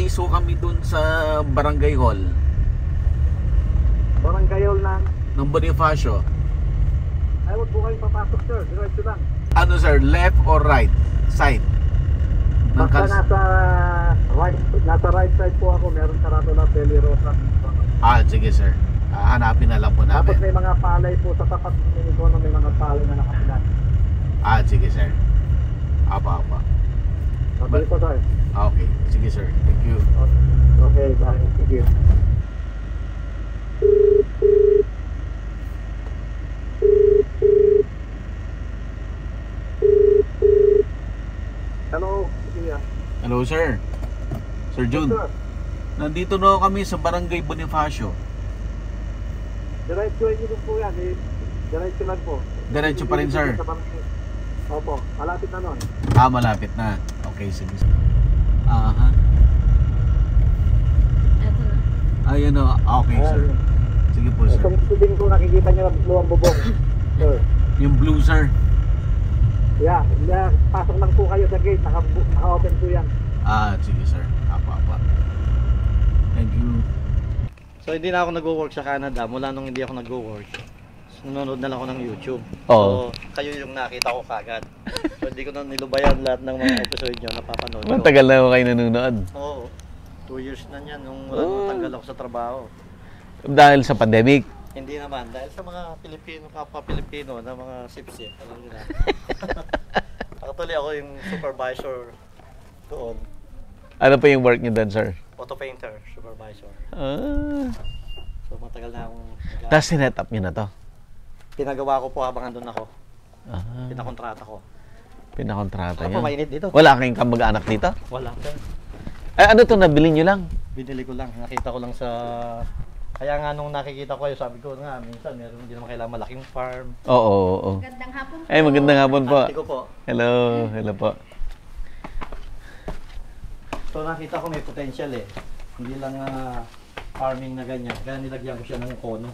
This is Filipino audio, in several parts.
base ho kami dun sa Barangay Hall. Barangay Hall ng Bonifacio. Ay, huwag po kayong papasok, sir. Diretso lang. Ano sir, left or right side? Basta nasa right side po ako. Meron sarado na Peli Rosa. Sige sir. Hanapin na lang po namin. Tapos may mga palay po sa tapat ng Minigono. May mga palay na nakapilan. Sige sir. Apa. Okay po, sir. Okay, sige sir. Thank you. Okay, bye. Thank you. Hello, Kuya. Hello sir. Sir Jun. Sir. Nandito na kami sa Barangay Bonifacio. Diretso nyo po yan. Diretso lang po. Diretso pa rin sir. Opo, malapit na nun. Malapit na. Okay, sige. Eto na. Ayun o. Okay sir. Sige po sir. Itong tubig ko nakikita nyo ang blue ang bubong. Sir. Yung blue sir. Yeah, pasok lang po kayo sa gate. Naka-open po yan. Sige sir. Apa. Thank you. So hindi na ako nag-work sa Canada mula nung hindi ako nag-work. Nanonood na lang ako ng YouTube. Oo. So kayo yung nakita ko kagad. So hindi ko na nilubayan lahat ng mga episode nyo napapanood ko. Matagal na ako kayo nanonood. Oo. 2 years na yan nung tanggal ako sa trabaho. Dahil sa pandemic. Hindi naman, dahil sa mga Pilipino, kapwa-Pilipino na mga sip-sip, alam nyo na. Actually ako yung supervisor doon. Ano pa yung work niyo doon sir? Auto painter, supervisor. So matagal na akong Tapos sinet up niyo na to? pinagawa ko po habang andun ako. Pinakontrata ko. Pinakontrata Ako niyo? mainit dito. Wala kayong kamag-anak dito? Wala. Ano to, nabili niyo lang? Binili ko lang, nakita ko lang sa... Kaya nga nung nakikita ko kayo, sabi ko nga, minsan meron hindi naman kailangan malaking farm. Oo. Magandang hapon po. Ay, magandang hapon po. Ate ko po. Hello po. So nakita ko may potential eh. Hindi lang farming na ganyan. Kaya nilagyan ko siya ng kono.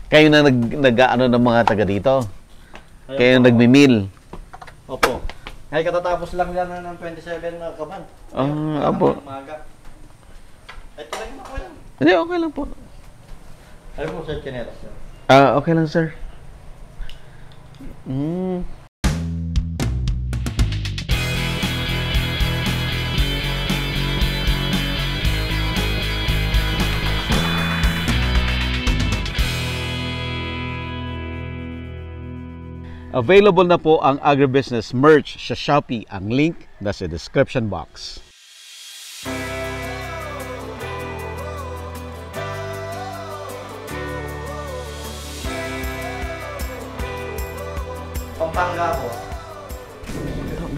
Kayo na nag-ano ng mga taga dito? Ayun Kayo po. nagmi-meal? Opo. Ngayon katatapos lang yan ng 27 na kaban. Opo. Umaga. Ito lang yung ako yan. Hindi, okay lang po. Ayun po sa chinelas. Okay lang sir. Available na po ang agribusiness merch sa Shopee. Ang link nasa description box. Pampanga ko.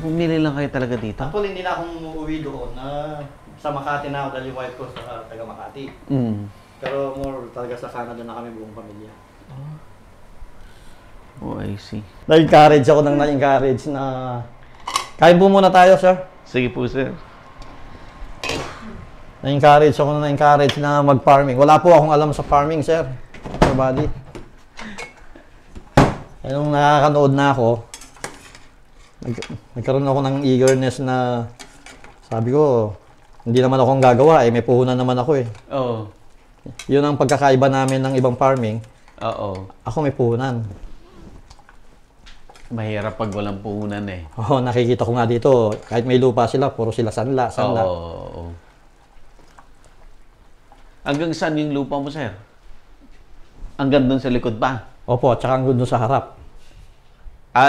Bumili lang kayo talaga dito? Actually, hindi na akong uuwi doon na sa Makati na ako dahil yung wife ko sa taga Makati. Pero more talaga sa Canada na kami buong pamilya. I see. Na-encourage ako ng na-encourage na kain po muna tayo, sir. Sige po, sir. Na-encourage ako na mag-farming. Wala po akong alam sa farming, sir. Sir Buddy. Nung nakakanood na ako, nagkaroon ako ng eagerness na sabi ko, hindi naman ako ang gagawa may puhunan naman ako eh. Oo. Yun ang pagkakaiba namin ng ibang farming. Oo. Ako may puhunan. Mahirap pag walang puhunan eh. Nakikita ko nga dito, kahit may lupa sila, puro sila sanla. Oo. Hanggang saan yung lupa mo, sir? Hanggang doon sa likod pa? Opo, tsaka hanggang doon sa harap.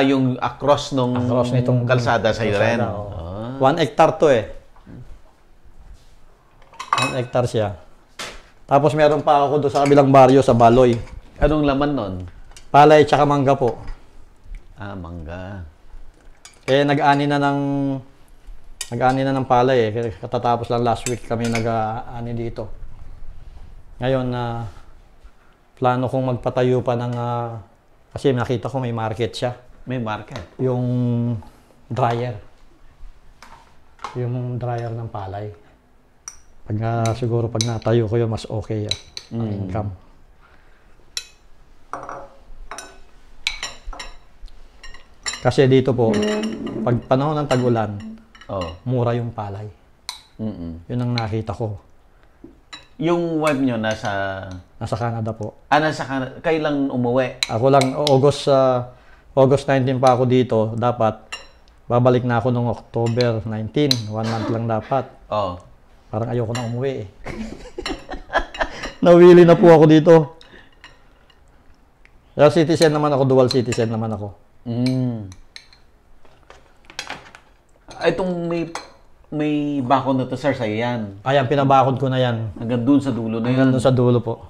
Yung across nitong kalsada sa iyo rin. 1 hectare to eh. 1 hectare siya. Tapos meron pa ako doon sa kabilang baryo sa Baloy. Anong laman nun? Palay tsaka mangga po. Mangga. Kaya nag-ani na ng palay eh. Katatapos lang last week kami nag-ani dito. Ngayon plano kong magpatayo pa ng kasi nakita ko may market siya. May market? Yung dryer. Yung dryer ng palay. Siguro pag natayo ko yun, mas okay ang income. Kasi dito po, pag panahon ng tag-ulan, mura yung palay. Yun ang nakita ko. Yung wife nyo nasa... Nasa Canada po. nasa Canada. Kailan umuwi? Ako lang, August 19 pa ako dito. Dapat, babalik na ako noong October 19. 1 month lang dapat. Oo. Parang ayoko na umuwi eh. Nawili na po ako dito. Kaya citizen naman ako, dual citizen naman ako. Itong may bakod na to, sir, sa yan. Ayan, pinabakod ko na yan. Hanggang dun sa dulo na yan. Hanggang doon sa dulo po.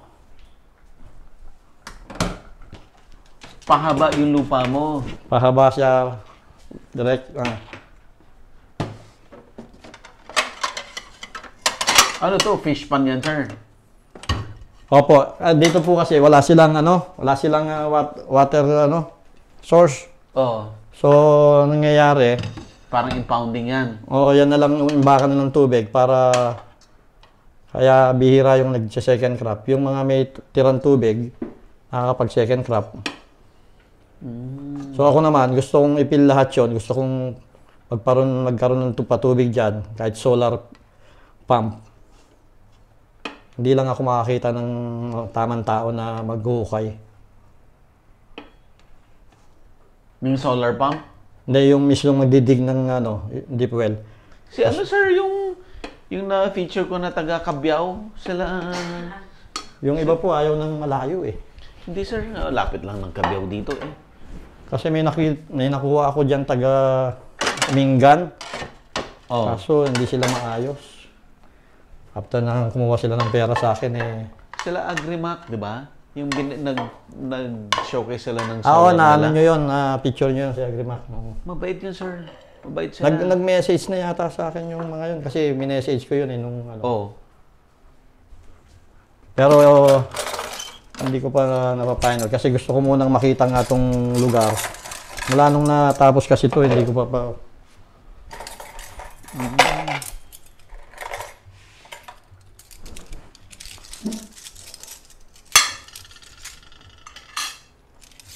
Pahaba yung lupa mo. Pahaba siya. Direct. Ano to? Fish pan yan, sir? Opo. Dito po kasi wala silang water source. Oo. So, nangyayari, Parang impounding yan. oo, yan na lang yung imbakan ng tubig para kaya bihira yung nag-second crop. Yung mga may tirang tubig, nakakapag-second crop. So ako naman, gusto kong ipil lahat yun. Gusto kong magkaroon ng patubig dyan, kahit solar pump. Hindi lang ako makakita ng tamang tao na maghuhukay. Yung solar pump? Hindi, yung mismong magdidig ng deep well. Si ano, sir, yung na-feature ko na taga Cabiao, sila... Yung iba po ayaw ng malayo eh. Hindi, sir. Lapit lang ng Cabiao dito eh. Kasi may nakuha ako dyan taga Mingan. Oh. Kaso hindi sila maayos. After na kumuha sila ng pera sa akin eh. Sila Agrimac, di ba? Yung nag-showcase sila ng Oo, solar naano nyo yun, picture nyo yun si Agrimac. Mabait yun, sir. Mabait sila. Nag-message na yata sa akin yung mga yun. Kasi minessage ko yun eh nung Oo. Pero hindi ko pa napapinal kasi gusto ko munang makita nga tong lugar. Mula nung natapos kasi ito, hindi ko pa...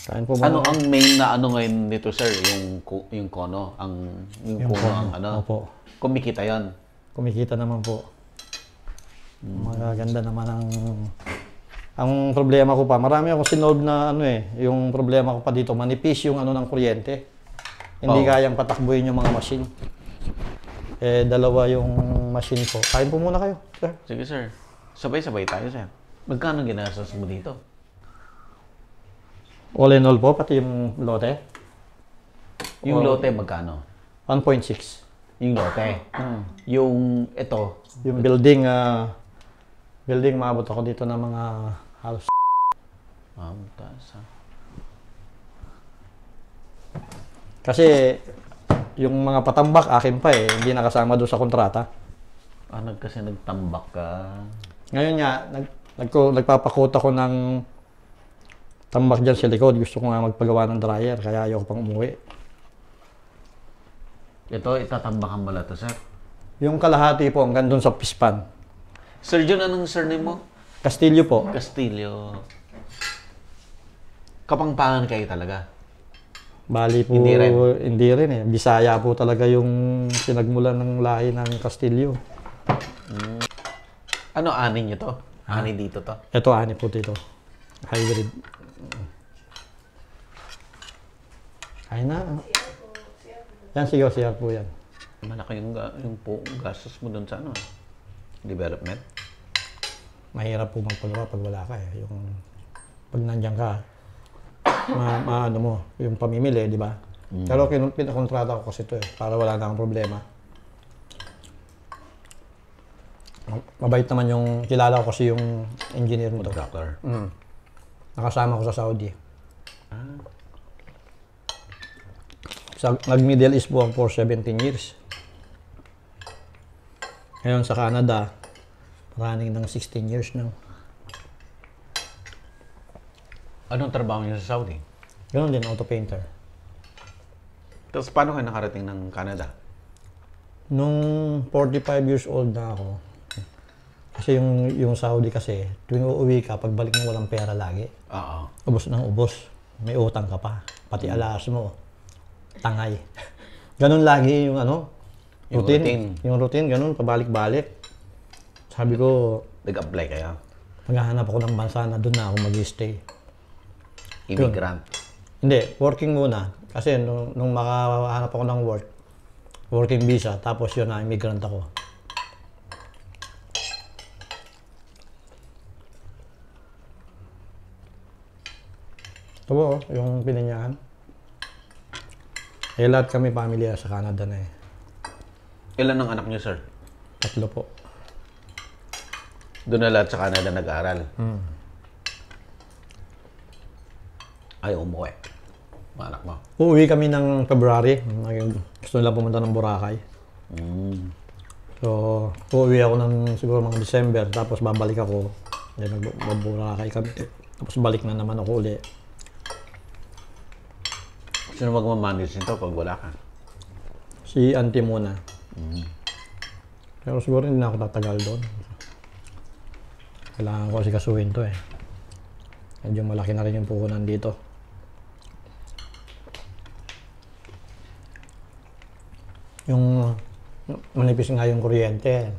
Kain po ba? Ano ang main na ngayon nito, sir? Yung kono, yung kono ang Opo. Kumikita 'yon. Kumikita naman po. Magaganda naman ang problema ko pa. Marami akong sinolve na yung problema ko pa dito, manipis yung ng kuryente. Hindi kayang patakbuhin yung mga machine. Dalawa yung machine ko. Kain po muna kayo, sir. Sige, sir. Sabay-sabay tayo, sir. Magkano ginastos mo dito? All in all po, pati yung lote. Yung lote magkano? 1.6. Yung lote. Yung ito. Yung building, maabot ako dito ng mga halos. Taas. Kasi yung mga patambak akin pa hindi nakasama doon sa kontrata. Kasi nagtambak ka. Ngayon nga, nagpapakota ko ng tambak dyan sa likod. Gusto ko nga magpagawa ng dryer, kaya ayoko pang umuwi. Ito, itatambakan mo lang to, sir? Yung kalahati po, hanggang doon sa pispan. Sir John, anong surname mo? Castillo po. Castillo. Kapangpangan kayo talaga? Bali po, hindi rin eh. Bisaya po talaga yung pinagmulan ng lahi ng Castillo. Ano, ani nyo to? Ani dito to? Ito, ani po dito. Hybrid. Ay na. Yan, sigaw siya po yan. Malaki yung gastos mo doon sa development? Mahirap po magpagawa pag wala ka eh. Pag nandiyan ka, yung pamimili, di ba? Pero pinakontrata ko kasi ito para wala na akong problema. Mabait naman yung, kilala ko kasi yung engineer nito. Contractor? Nakasama ko sa Saudi. Nag-Middle East po ako for 17 years. Ngayon sa Canada, running ng 16 years now. Anong trabaho niyo sa Saudi? Ganon din, auto painter. Tapos paano kayo nakarating ng Canada? Nung 45 years old na ako, kasi yung Saudi kasi, tuwing uuwi ka, pagbalik mo walang pera lagi. Oo. Ubos ng ubos. May utang ka pa. Pati alas mo, tangay. Ganon lagi yung Yung routine, ganun, pabalik-balik. Sabi ko, Nag-apply kayo? maghahanap ako ng bansa na doon na ako mag-stay. Immigrant. Hindi, working muna. Kasi nung makahanap ako ng working visa, tapos yun na, immigrant ako. Ito po, yung pininyahan. Eh, lahat kami pamilya sa Canada na eh. Ilan ang anak niyo, sir? 3 po. Doon na lahat sa Canada nag-aaral. Ay, umuwi. Mga anak mo. Uuwi kami ng February. Gusto nila pumunta ng Boracay. So, uuwi ako ng siguro mga December. Tapos babalik ako. Then mag-Boracay kami. Tapos balik na naman ako uli. Sino magmamanage nito pag wala ka? Si auntie muna. Pero siguro hindi na ako tatagal doon. Kailangan ko kasi kasuhin to eh. Medyo malaki na rin yung puhunan dito. Yung manipis nga yung kuryente.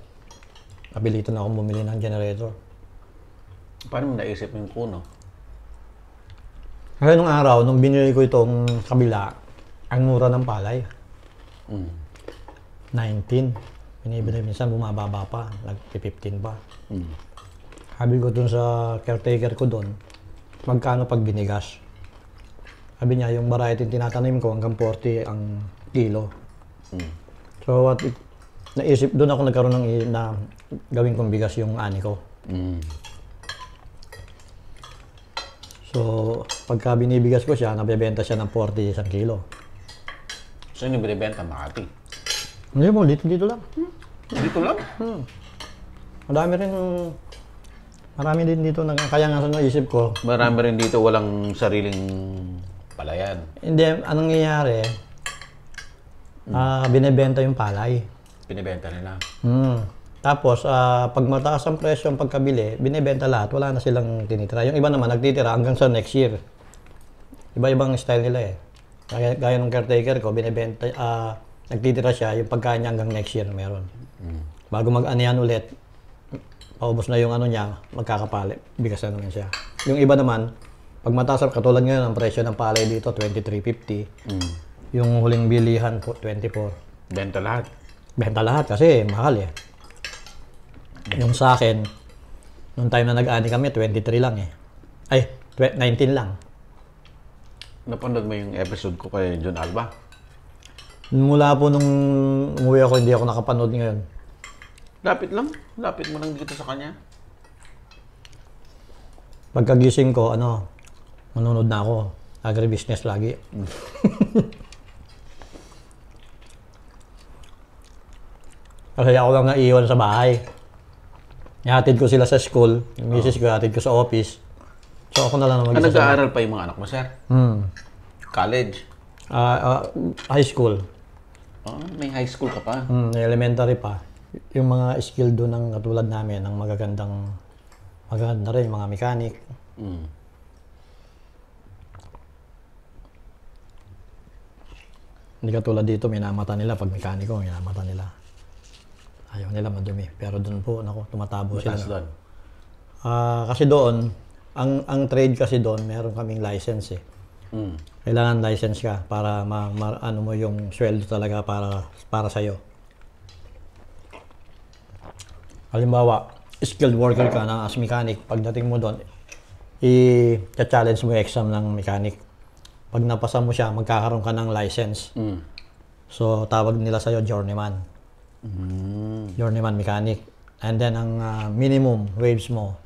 Nabilito na akong bumili ng generator. Paano mo naisip yung kuno? Kaya nung araw, nung binili ko itong kabila, ang mura ng palay. 19. Binibili minsan bumababa pa. Nag-15 pa. Sabi ko dun sa caretaker ko dun, magkano pag binigas? Sabi niya, yung variety tinatanim ko hanggang 40 ang kilo. So, naisip, doon ako nagkaroon na gawin kong bigas yung ani ko. So, pagka binibigas ko siya, nabibenta siya ng 40 isang kilo. Saan yung binibenta? Makati? Hindi mo, dito lang. Dito lang? Marami din dito, kaya nga sa naisip ko. Marami rin dito walang sariling palayan. Hindi, anong nangyayari, binibenta yung palay. Binibenta nila. Tapos, pag mataas ang presyo ang pagkabili, binibenta lahat, wala na silang tinitira. Yung iba naman, nagtitira hanggang sa next year. Iba-ibang style nila eh. Gaya ng caretaker ko, binibenta, nagtitira siya, yung pagkain niya hanggang next year meron. Bago mag-anihan ulit, paubos na yung ano niya, magkakapali, bigas na naman siya. Yung iba naman, pag mataas, katulad ngayon, ang presyo ng palay dito, 23.50. Yung huling bilihan po, 24. Benta lahat. Benta lahat kasi mahal eh. Yung sa akin, nung time na nag-ani kami, 23 lang eh. Ay, 19 lang. Napanood mo yung episode ko kay John Alba? Mula po nung umuwi ako, hindi ako nakapanood ngayon. Lapit lang. Lapit mo lang dito sa kanya. Pagkagising ko, manunod na ako. Agribusiness lagi. Kasi ako lang naiwan sa bahay. Ihatid ko sila sa school. Yung misis ko, ihatid ko sa office. So ako na lang mag-isa. Nag-aaral pa yung mga anak mo, sir? College? High school. May high school ka pa? Elementary pa. Yung mga skill doon ng katulad namin, ng magaganda rin, mga mechanic. Hindi katulad dito, minamata nila pag mekaniko, minamata nila. Ayaw nila madumi. Pero doon po, tumatabo sila. Doon? Kasi doon, ang trade kasi doon, meron kaming license eh. Kailangan license ka para ano mo yung sweldo talaga para sa'yo. Halimbawa, skilled worker ka na as mechanic, pagdating mo doon, i-challenge mo yung exam ng mechanic. Pag napasa mo siya, magkakaroon ka ng license. So, tawag nila sa'yo journeyman. Journeyman mechanic. And then, ang minimum wage mo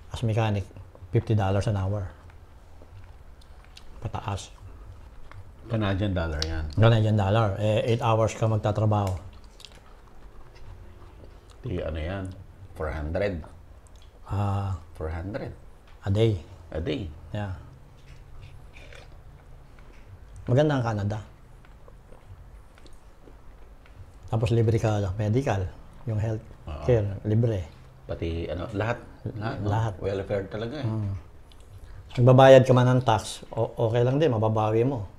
as mechanic, $50 an hour. Pataas. Canadian dollar yan. Canadian dollar. 8 hours ka magtatrabaho. Ano yan? 400. 400. A day. A day. Yeah. Maganda ang Canada. Tapos libre ka medical, yung health care, libre. Pati lahat. Lahat. Welfare talaga eh. Magbabayad ka man ng tax, okay lang din, mababawi mo.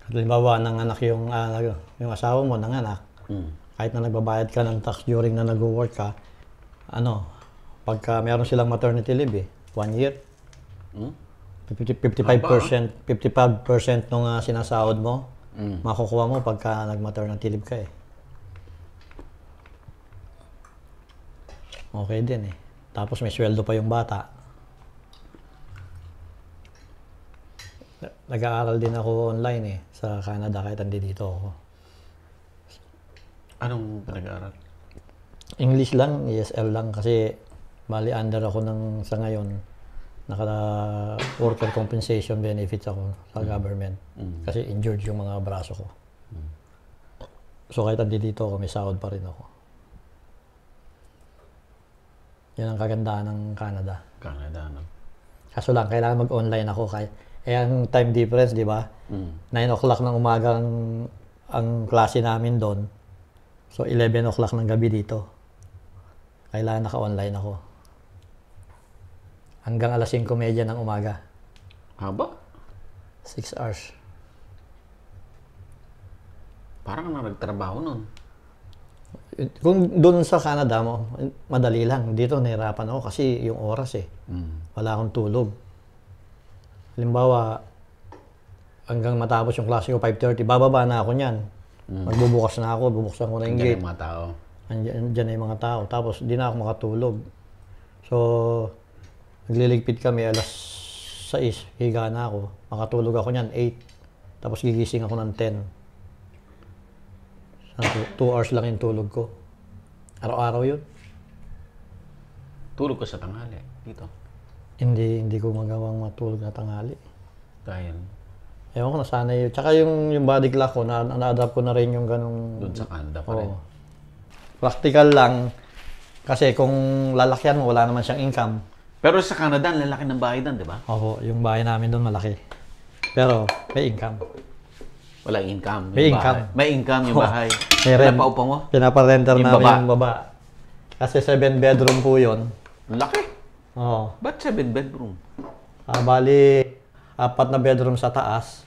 Halimbawa, nanganak yung asawa mo, nanganak. Kahit na nagbabayad ka ng tax during na nag-work ka, pagka meron silang maternity leave 1 year. 55% nung sinasahod mo, makukuha mo pagka nag-maternity leave ka Okay din Tapos may sweldo pa yung bata. Nag-aaral din ako online sa Canada kahit dito ako. Anong pinag-aaral? English lang, ESL lang kasi bali under ako sa ngayon. Worker compensation benefits ako sa government. Kasi injured yung mga braso ko. So kahit dito ako, may sahod pa rin ako. Yan ang kagandahan ng Canada. Kaso lang, kailangan mag-online ako. Ang time difference, di ba? 9 o'clock ng umaga ang klase namin doon. So 11 o'clock ng gabi dito. Kailangan naka-online ako. Hanggang alas 5:30 ng umaga. Haba? 6 hours. Parang nagtrabaho nun. Kung doon sa Canada mo, madali lang. Dito nahirapan ako kasi yung oras Wala akong tulog. Halimbawa, hanggang matapos yung klase ko 5:30, bababa na ako niyan. Magbubukas na ako, bubuksan ko na yung gate. Andiyan yung mga tao. Andiyan na yung mga tao. Tapos di na ako makatulog. So, nagliligpit kami alas 6, higa na ako. Makatulog ako niyan 8. Tapos gigising ako ng 10. 2 hours lang yung tulog ko. Araw-araw yun. Tulog ka sa tanghali dito? Hindi ko magawang matulog na tanghali. Dahil? Ewan ko, nasanay yun. Tsaka yung body clock ko, na-adapt ko na rin yung ganong... Doon sa Canada pa rin? Practical lang. Kasi kung lalakyan mo, wala naman siyang income. Pero sa Canada, ang lalaki ng bahay doon, di ba? Oo, yung bahay namin doon malaki. Pero may income. Walang income. May income. May income yung bahay. May rent. Pinapaupa mo? Pinaparenter Yung namin baba. yung baba. Kasi 7 bedroom po yun. Laki. Oo. Ba't 7 bedroom? Bali, 4 na bedroom sa taas.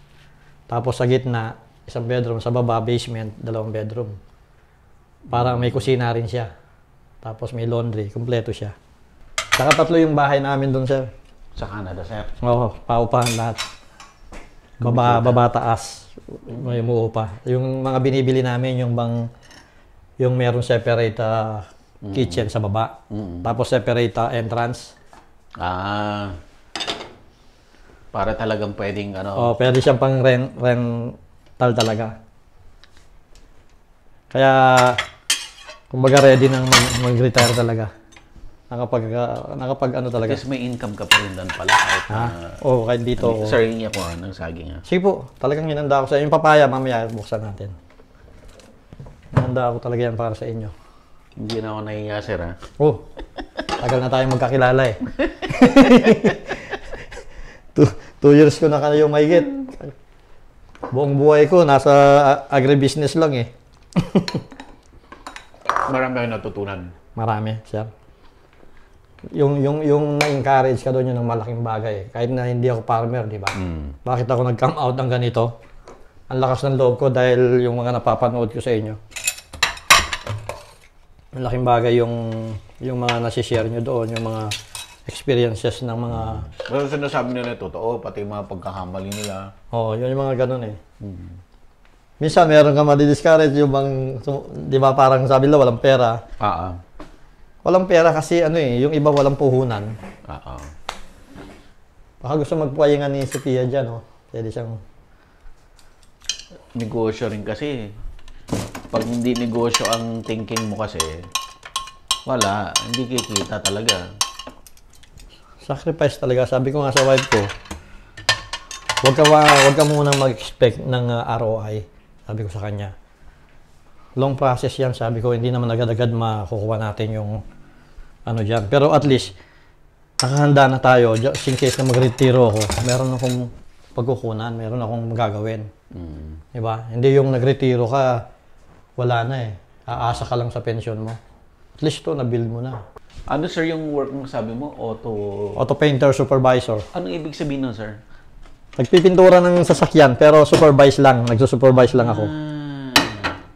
Tapos sa gitna, 1 bedroom. Sa baba, basement, 2 bedroom. Parang may kusina rin siya. Tapos may laundry. Kompleto siya. Saka 3 yung bahay namin doon, sir. Sa Canada, sir? Oo, paupahan lahat. Baba taas. May umuupa. Yung mga binibili namin, yung meron separate kitchen sa baba. Tapos separate entrance. Para talagang pwedeng Pwede siyang pang rental talaga. Kaya, kumbaga ready nang mag-retire talaga. Nakapag talaga. Kasi may income ka pa rin doon pala. Kahit dito. Sir, hingi ako ng saging. Sige po, talagang hinanda ako sa inyo. Yung papaya, mamaya buksan natin. Hinanda ako talaga yan para sa inyo. Hindi na ako nahiya, sir, Tagal na tayong magkakilala 2 years ko na kayo mahigit. Buong buhay ko, nasa agribusiness lang Marami akong natutunan. Marami, sir. Yung na-encourage ka doon, yun ang malaking bagay. Kahit na hindi ako farmer, di ba? Bakit ako nag-come out ng ganito? Ang lakas ng loob ko dahil yung mga napapanood ko sa inyo. Ang laking bagay yung mga nasishare nyo doon, yung mga experiences ng mga... Pero sinasabi nila totoo, pati yung mga pagkakamali nila. Yun yung mga ganun Minsan meron ka madi-discourage yung di ba parang sabi nila walang pera. Walang pera kasi yung iba walang puhunan. Baka gusto magpuwayin nga ni Sophia dyan, Pwede siyang... Negosyo rin kasi. Pag hindi negosyo ang thinking mo kasi, wala, hindi kikita talaga. Sacrifice talaga. Sabi ko nga sa wife ko, huwag ka munang mag-expect ng ROI. Sabi ko sa kanya. Long process yan. Sabi ko, hindi naman agad-agad makukuha natin yung dyan. Pero at least, nakahanda na tayo. Just in case na mag-retiro ako, meron akong pagkukunan, meron akong magagawin. Diba? Hindi yung nag-retiro ka, wala na Aasa ka lang sa pension mo. At least to, na-build mo na. Ano, sir, yung work mo sabi mo? Auto painter supervisor. Anong ibig sabihin nun, sir? Nagpipintura ng sasakyan, pero supervise lang. Nagsusupervise lang ako.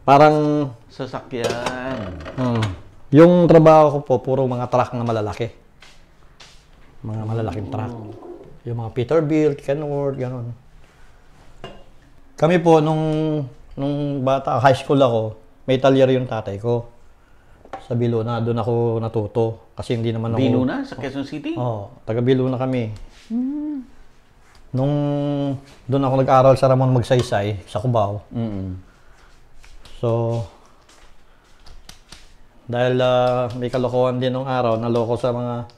Parang, Sasakyan. yung trabaho ko po, puro mga truck na malalaki. Mga malalaking truck. Yung mga Peterbilt, Kenworth, gano'n. Kami po, nung bata, high school ako, may talyer yung tatay ko. Sa Biluna, doon ako natuto. Kasi hindi naman ako... Biluna sa Quezon City? Oo, taga Biluna kami. Nung doon ako nag-aral sa Ramon Magsaysay, sa Cubao. So, dahil may kalokohan din nung araw, naloko sa mga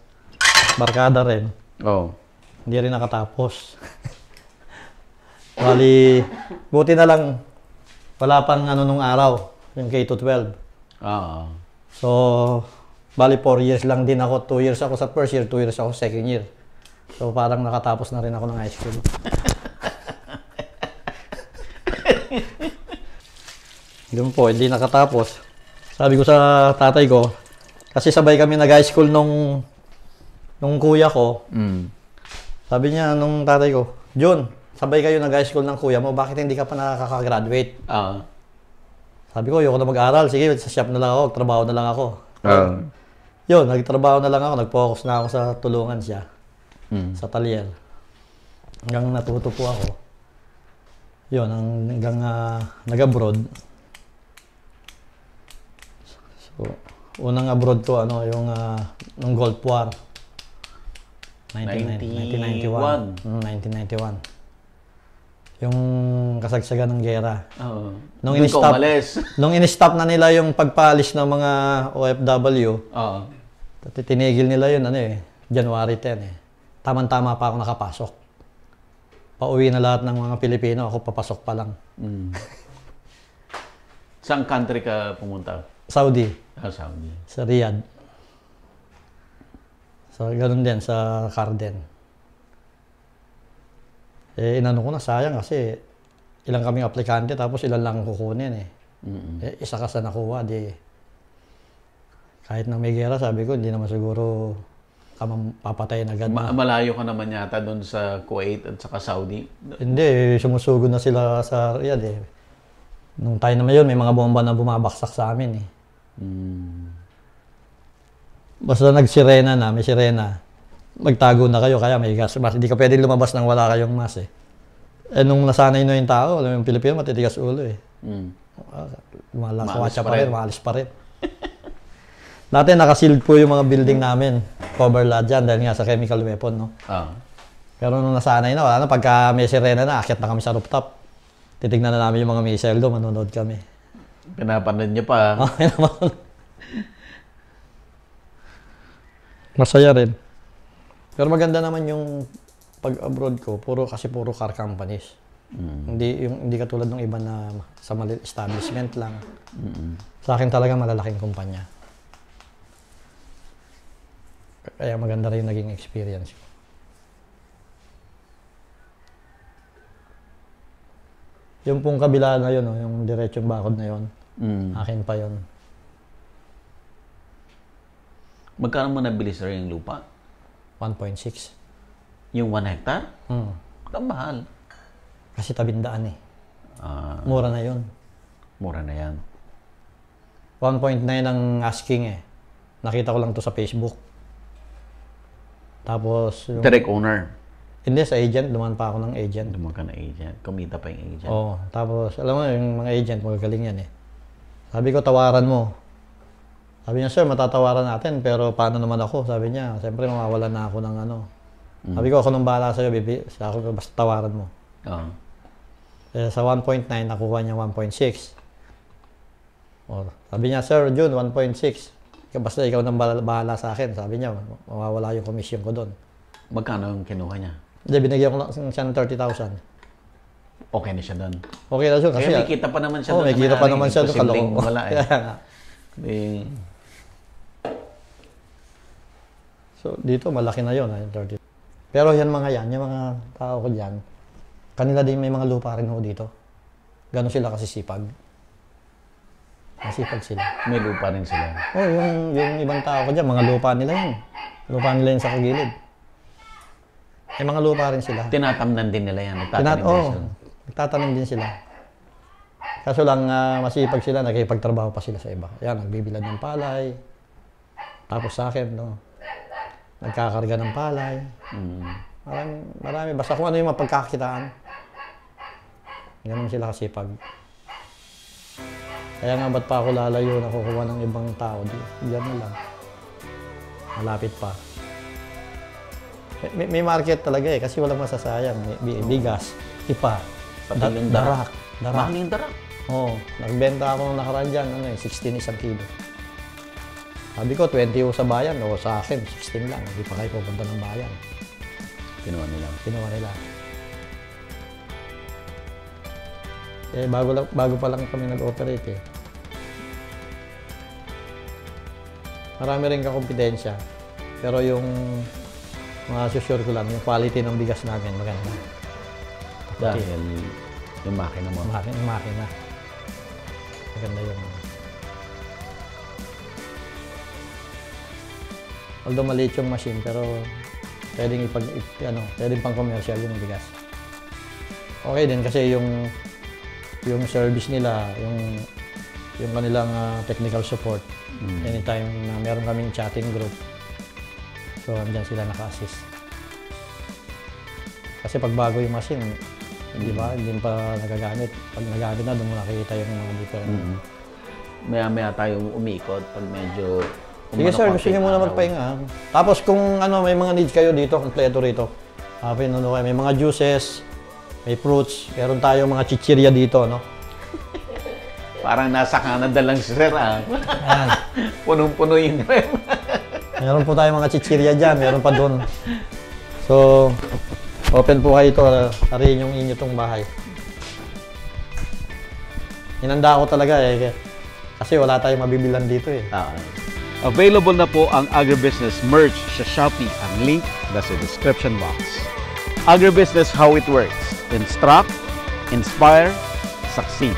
barkada rin. Oh. Hindi rin nakatapos. Bali, buti na lang, wala pang ano nung araw, yung K-12. Ah. So, bali 4 years lang din ako. 2 years ako sa first year, 2 years ako sa second year. So, parang nakatapos na rin ako ng high school. Yun po, hindi nakatapos. Sabi ko sa tatay ko, kasi sabay kami nag-high school nung kuya ko. Sabi niya nung tatay ko, Jun, sabay kayo nag-high school ng kuya mo, bakit hindi ka pa nakaka-graduate? Sabi ko, ayoko na mag-aral. Sige, sa shop na lang ako, trabaho na lang ako. Yun, nagtrabaho na lang ako, nag-focus na ako sa tulungan siya. Sa talyer. Hanggang natuto po ako. Yun, hanggang nag-abroad. So, unang abroad ko, yung nung Gulf War. 1991. 1991. Yung kasagsagan ng gera. Nung in-stop na nila yung pagpalis ng mga OFW, tinigil nila yun, January 10 Tama-tama pa ako nakapasok. Pauwi na lahat ng mga Pilipino, ako papasok pa lang. Saan country ka pumunta? Saudi. Saudi. Sa Riyadh. So, ganun din sa Carden. Inano ko na, sayang kasi ilang kaming aplikante tapos ilan lang kukunin isa ka sa nakuha, kahit na may gera, sabi ko, hindi naman siguro papatayin agad na. Malayo ka naman yata doon sa Kuwait at saka Saudi? Hindi, sumusugod na sila sa Riyadh Nung time naman yun, may mga bomba na bumabaksak sa amin Basta nagsirena na, may sirena. Magtago na kayo, kaya may gas mask. Hindi ka pwedeng lumabas nang wala kayong mask nung nasanay na yung tao, yung Pilipino matitigas ulo Lumalakawatsa pa rin, maalis pa rin. Dati nakasealed po yung mga building namin. Cover lahat dyan dahil nga sa chemical weapon, no? Pero nung nasanay na, wala na, pagka may sirena na, akyat na kami sa rooftop. Titignan na namin yung mga missile doon, manonood kami. Pinapanood niyo pa? Masaya rin. Pero maganda naman yung pag-abroad ko, puro car companies. Hindi katulad ng iba na sa maliit establishment lang. Sa akin talaga malalaking kumpanya. Kaya maganda rin naging experience ko. Yung pong kabila na yun, yung diretsong bakod na yun, akin pa yun. Magkano mo nabili sir yung lupa? 1.6. Yung 1 hectare? Kamahal. Kasi tabindaan Mura na yun. Mura na yan. 1.9 ang asking Nakita ko lang to sa Facebook. Tapos Direct owner? Hindi, sa agent. Duman pa ako ng agent. Duman ka na agent. Kumita pa yung agent. Oo. Tapos, alam mo, yung mga agent, magagaling yan Sabi ko, tawaran mo. Sabi niya, sir, matatawaran natin, pero paano naman ako? Sabi niya, siyempre mawawalan na ako ng Sabi ko, ako nang bahala sa'yo, ako basta tawaran mo. Sa 1.9, nakuha niya 1.6. Sabi niya, sir, June, 1.6. Basta ikaw nang bahala sa akin. Sabi niya, mawawala yung commission ko doon. Magkano yung kinuha niya? Hindi, binigyan ko lang siya ng 30,000. Okay na siya doon. Okay na siya kasi... Kaya may kita pa naman siya doon. May kita pa naman siya doon. Posibleng wala So, dito malaki na yun, yung 30. Pero yung mga tao ko dyan, kanila din may mga lupa rin ho dito. Ganon sila kasi sipag. Masipag sila. May lupa rin sila. Yung ibang tao ko dyan, mga lupa nila yun. Lupa nila yun sa kagilid. May mga lupa rin sila. Tinatamnan din nila yan. Nagtatanim din sila. Nagtatanim din sila. Kaso lang, masipag sila, nakikipagtrabaho pa sila sa iba. Yan, nagbibilad ng palay. Tapos sa akin, no, nagkakarga ng palay. Marami. Basta kung ano yung mapagkakitaan. Ganun sila kasipag. Kaya nga, ba't pa ako lalayo na kukuha ng ibang tao? Diyan na lang. Malapit pa. May market talaga eh, kasi walang masasayang. May bigas, ipa, Pati yung darak. darak. Mahal yung darak. Oo, nagbenta ako ng nakaraan dyan, 16 isang kilo. Sabi ko, 20 o sa bayan, o sa akin, 16 lang. Hindi pa kayo pupunta ng bayan. Kinuha nila. Eh, bago pa lang kami nag-operate eh. Marami rin kakompetensya. Pero yung sure ko lang, yung quality ng bigas namin maganda. Dahil yung makina mo. Yung makina. Maganda yung... Although maliit yung machine, pero pwedeng pwedeng pang commercial yung bigas. Okay din kasi yung service nila, yung kanilang technical support. Anytime na meron kaming chatting group, so andyan sila naka-assist. Kasi pag bago yung machine, di ba, hindi pa nagagamit. Pag nagamit na, doon mo nakikita yung mga different. Maya-maya tayo umikot pag medyo... Sige sir, gusto niyo muna magpahinga. Tapos kung may mga needs kayo dito, kompleto rito. May mga juices, may fruits, meron tayong mga chichirya dito, no? Parang nasa Canada lang si sir, ah. Ayan. Punong-puno yung rem. Meron po tayong mga chichirya dyan, meron pa doon. So, open po kayo ito, ariin yung inyo itong bahay. Inanda ko talaga eh, kasi wala tayong mabibilan dito eh. Available na po ang Agribusiness merch sa Shopee. Ang link nasa description box. Agribusiness, how it works. Instruct, inspire, succeed.